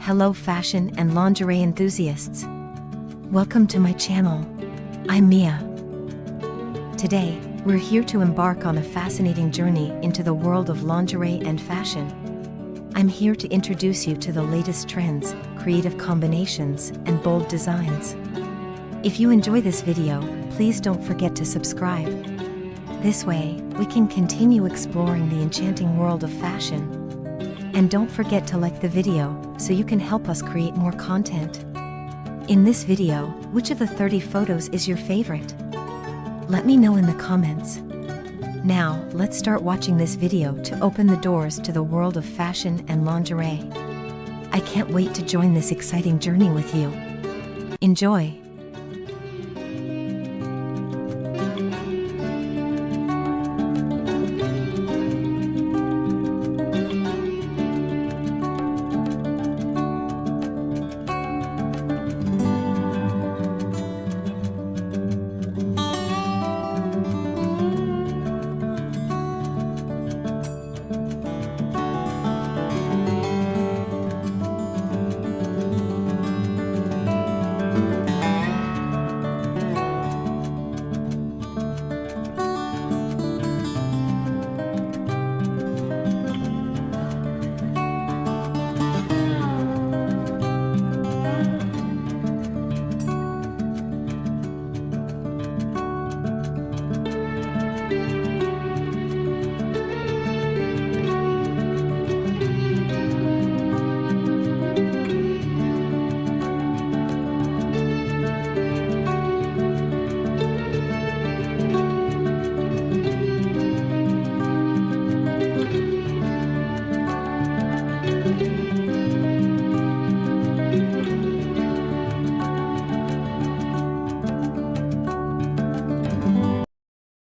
Hello fashion and lingerie enthusiasts. Welcome to my channel. I'm Mia. Today, we're here to embark on a fascinating journey into the world of lingerie and fashion. I'm here to introduce you to the latest trends, creative combinations, and bold designs. If you enjoy this video, please don't forget to subscribe. This way, we can continue exploring the enchanting world of fashion. And don't forget to like the video, so you can help us create more content. In this video, which of the 30 photos is your favorite? Let me know in the comments. Now, let's start watching this video to open the doors to the world of fashion and lingerie. I can't wait to join this exciting journey with you. Enjoy!